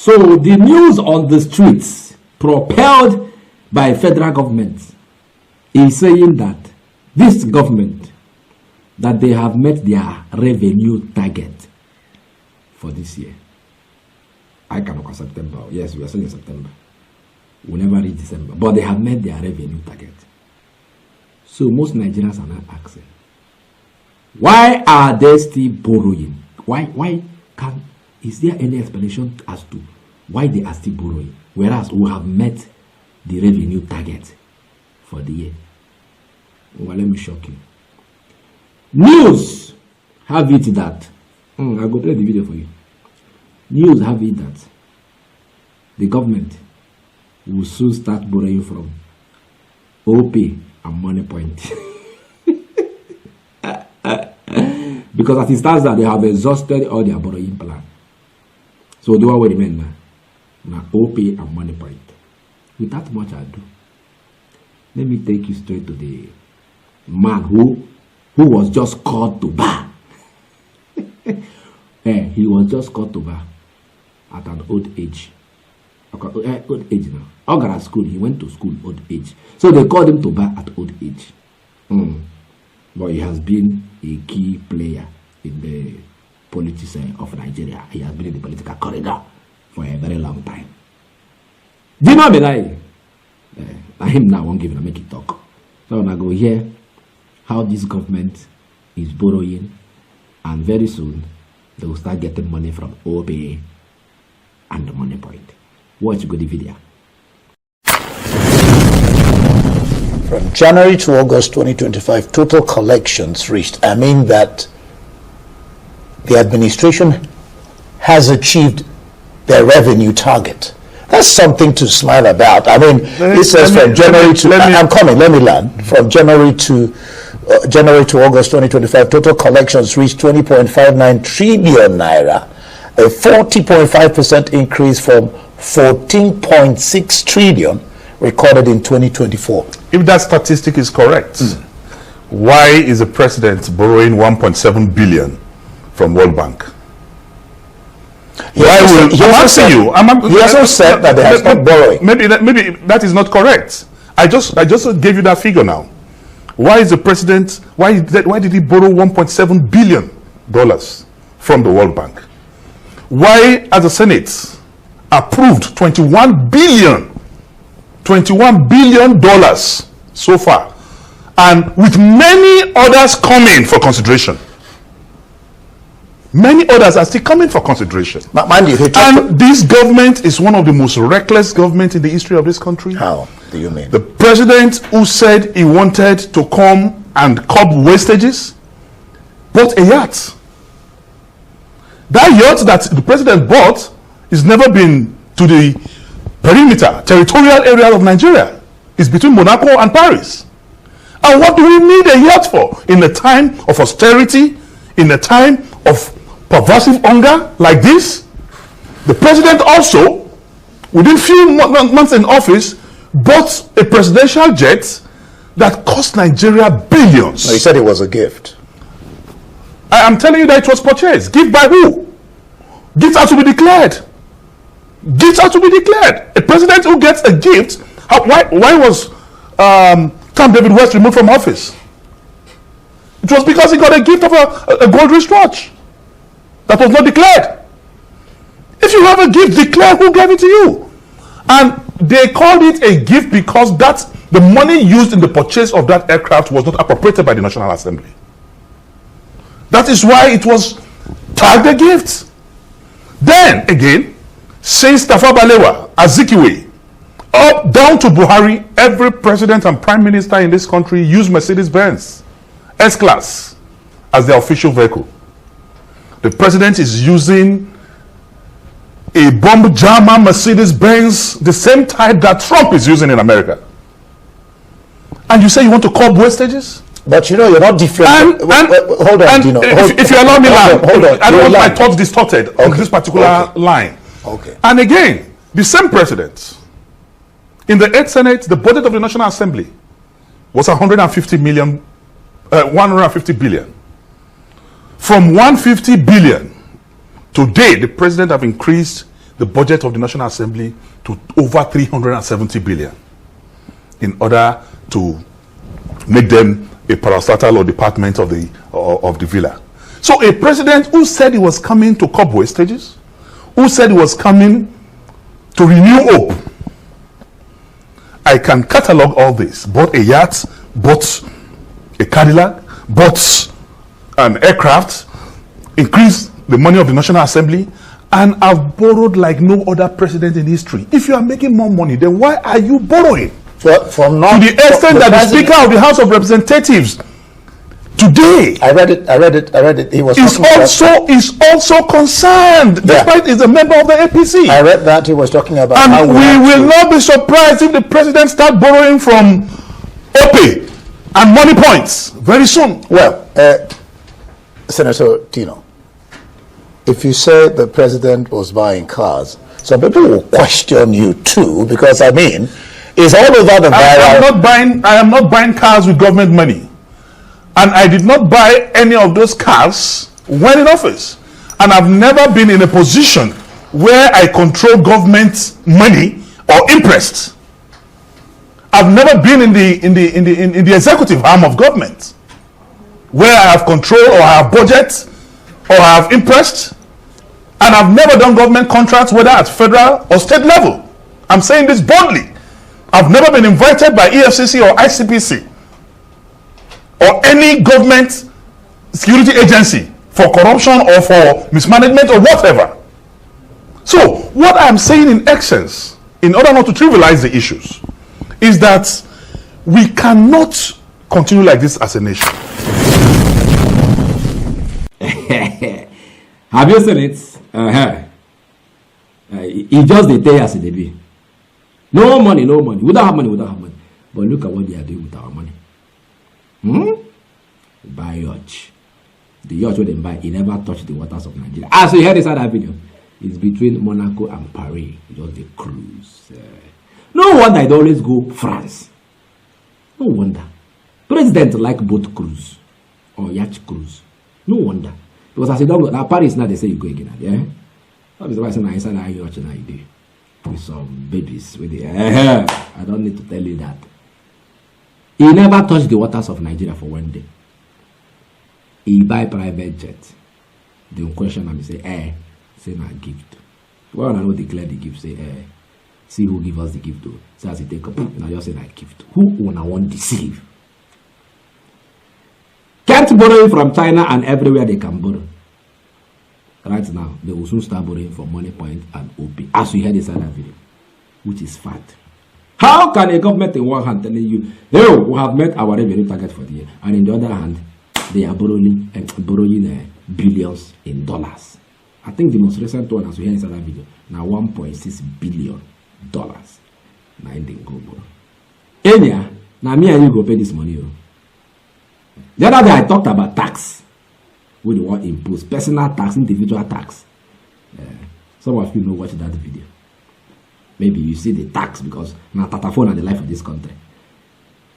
So the news on the streets, propelled by federal government, is saying that this government, that they have met their revenue target for this year. I can look at September. Yes, we are still in September. We'll never reach December. But they have met their revenue target. So most Nigerians are now asking, why are they still borrowing? Is there any explanation as to why they are still borrowing? Whereas we have met the revenue target for the year. Well, let me shock you. News have it that, I'll go play the video for you. News have it that the government will soon start borrowing from Opay and Moniepoint. Because as it stands that they have exhausted all their borrowing plan. So do what remain now Opay and Moniepoint. Without much ado, let me take you straight to the man who was just called to bar. He was just called to bar at an old age. Old age now. Ogar at school, he went to school old age. So they called him to bar at old age. But he has been a key player in the politics of Nigeria. He has been in the political corridor for a very long time. Dino Melaye. Him now won't give him a make it talk. So I'm going to hear how this government is borrowing, and very soon they will start getting money from Opay and the Moniepoint. Watch the video. From January to August 2025, total collections reached. I mean that the administration has achieved their revenue target. That's something to smile about. I mean, it says from January to, I'm coming, let me land. From January to August 2025, total collections reached 20.59 trillion naira, a 40.5% increase from 14.6 trillion recorded in 2024. If that statistic is correct, why is the president borrowing 1.7 billion from World Bank? He also said that they have stopped borrowing. Maybe that is not correct. I just gave you that figure now. Why is the president? Why did he borrow 1.7 billion dollars from the World Bank? Why, as the Senate approved 21 billion dollars so far, and with many others coming for consideration? Many others are still coming for consideration. And this government is one of the most reckless governments in the history of this country. How do you mean? The president who said he wanted to come and curb wastages bought a yacht. That yacht that the president bought has never been to the perimeter, territorial area of Nigeria. It's between Monaco and Paris. And what do we need a yacht for? In a time of austerity, in a time of pervasive hunger like this? The president also, within few months in office, bought a presidential jet that cost Nigeria billions. No, he said it was a gift. I am telling you that it was purchased. Gift by who? Gifts are to be declared. Gifts are to be declared. A president who gets a gift, why was Tom David West removed from office? It was because he got a gift of a gold wristwatch that was not declared. If you have a gift, declare who gave it to you. And they called it a gift because the money used in the purchase of that aircraft was not appropriated by the National Assembly. That is why it was tagged a gift. Then again, since Tafawa Balewa, Azikiwe, up down to Buhari, every president and prime minister in this country used Mercedes-Benz S-Class as their official vehicle. The president is using a bomb jammer Mercedes-Benz, the same type that Trump is using in America. And you say you want to curb wastages? But you know, you're not different. Hold on, Dino. If you allow me, I don't want my thoughts distorted on this particular line. Okay. And again, the same president, in the 8th Senate, the budget of the National Assembly was 150 billion. From 150 billion, today the president have increased the budget of the National Assembly to over 370 billion in order to make them a parastatal or department of the villa. So a president who said he was coming to curb wastages, who said he was coming to renew hope. I can catalog all this. Bought a yacht, bought a Cadillac, bought an aircraft, increased the money of the National Assembly, and I've borrowed like no other president in history. If you are making more money, then why are you borrowing? To the extent that the Speaker of the House of Representatives today, I read it. He was is also concerned, despite he's a member of the APC. I read that he was talking about. And how we will not be surprised if the president start borrowing from Opay and Moniepoint very soon. Well, Senator Dino, if you say the president was buying cars, some people will question you too, because I mean, it's all over the viral. I am not buying cars with government money, and I did not buy any of those cars when in office, and I've never been in a position where I control government money or interest. I've never been in the executive arm of government where I have control or I have budget or I have interest, and I've never done government contracts whether at federal or state level. I'm saying this boldly. I've never been invited by EFCC or ICPC or any government security agency for corruption or for mismanagement or whatever. So what I'm saying in essence, in order not to trivialize the issues, is that we cannot continue like this as a nation. Have you seen it? It's just the day as it be. No money, no money. We don't have money, we don't have money. But look at what they are doing with our money. Buy yacht. The yacht where they buy, it never touched the waters of Nigeria. As you heard inside that video, it's between Monaco and Paris. Just the cruise. No wonder it always go France. No wonder. President like boat cruise or yacht cruise. No wonder. Because as you don't now Paris now they say you go again. Yeah? That is why I say now inside that yacht now you do. With some babies with the I don't need to tell you that. He never touched the waters of Nigeria for one day. He buy private jet. They question him and say, say na gift. Well, I know declare the gift, say, see who give us the gift to. So as he take up, and I just say na gift. Who wanna want deceive? Can't borrow from China and everywhere they can borrow. Right now, they will soon start borrowing from Moniepoint and Opay, as we heard inside that video, which is fact. How can a government in one hand telling you, hey, we have met our revenue target for the year, and in the other hand, they are borrowing billions in dollars? I think the most recent one, as we heard inside that video, now $1.6 billion. Now in the go borrow. Enya, now me and you go pay this money. The other day I talked about tax. We don't want impose personal tax, individual tax. Some of you know watch that video. Maybe you see the tax because now Tatafone and the life of this country.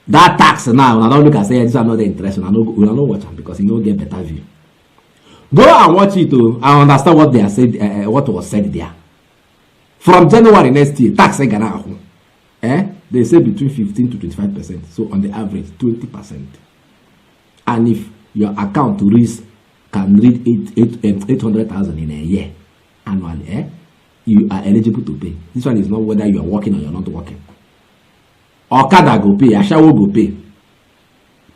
That tax now, I don't look and say this is another interest. We don't watch it because you don't get better view. Go and watch it too and understand what they are said, what was said there. From January next year, tax in Ghana, they say between 15 to 25%. So on the average, 20%. And if your account can read 800,000 in a year annually, you are eligible to pay. This one is not whether you are working or you are not working. Okada go pay, Ashawo go pay,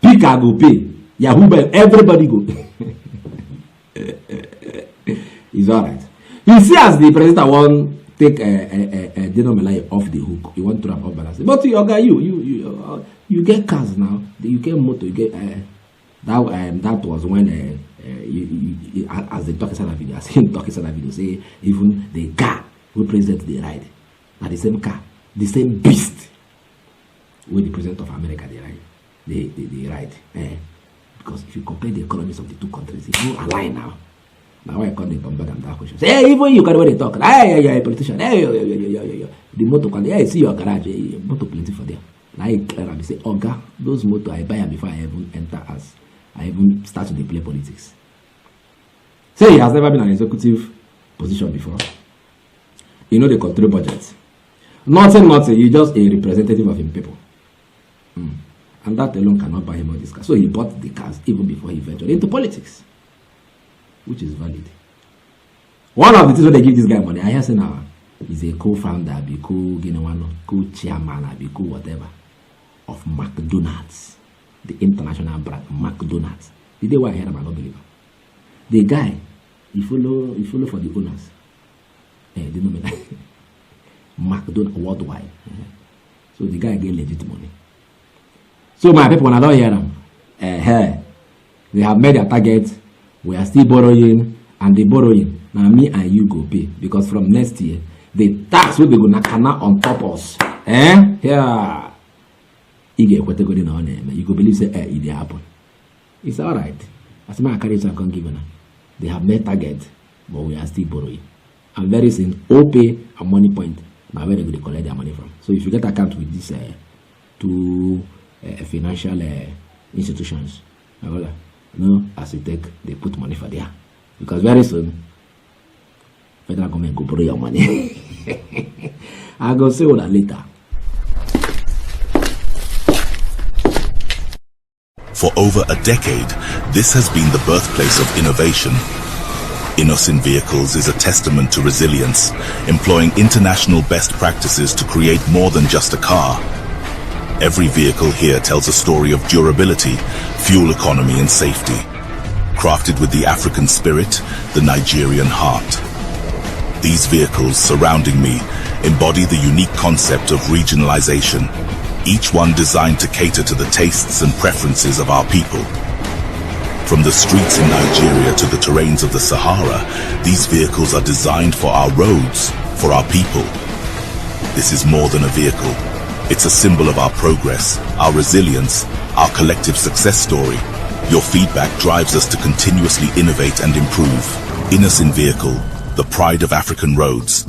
Pika go pay, Yahoo, everybody go pay. It's alright. You see, as the president won't take Dino Melaye off the hook, you want to wrap up balance. But you get cars now, you get motor, you get that was when as they talk inside that video, as him talk inside that video, say even the car we president they ride, not the same car, the same beast where the president of America they ride, because if you compare the economies of the two countries, it's no align now. Now I call the bombard and that question. Say, hey, even you can when they talk, hey, yeah, politician, hey, the motor can, hey, see your garage, motor plenty for them. Now I clear and say, Oga, those motor I buy before I even enter as I even start to play politics. Say he has never been an executive position before. You know, they control budgets. Nothing, he's just a representative of him people. And that alone cannot buy him all these cars. So he bought the cars even before he ventured into politics, which is valid. One of the things when they give this guy money, I hear say now, he's a co-founder, be co-chairman, be co-whatever, of McDonald's, the international brand, McDonald's. The day why I heard him, I don't believe him. The guy, he follow for the owners. They know me like McDonald's worldwide. So the guy get legit money. So my people, when I don't hear them, they have made their target. We are still borrowing, and they borrowing. Now me and you go pay, because from next year, the tax will be going to on top of us. Yeah. You go believe say it did happen. It's all right. As my carriage I can give you. They have made target, but we are still borrowing. And very soon, Opay and Moniepoint, now where they go collect their money from. So if you get account with these two financial institutions, as you take, they put money for there. Because very soon, federal government go borrow your money. I go say all that later. For over a decade, this has been the birthplace of innovation. Innocent Vehicles is a testament to resilience, employing international best practices to create more than just a car. Every vehicle here tells a story of durability, fuel economy and safety. Crafted with the African spirit, the Nigerian heart. These vehicles surrounding me embody the unique concept of regionalization, each one designed to cater to the tastes and preferences of our people. From the streets in Nigeria to the terrains of the Sahara, these vehicles are designed for our roads, for our people. This is more than a vehicle. It's a symbol of our progress, our resilience, our collective success story. Your feedback drives us to continuously innovate and improve. Innocent Vehicle, the pride of African roads.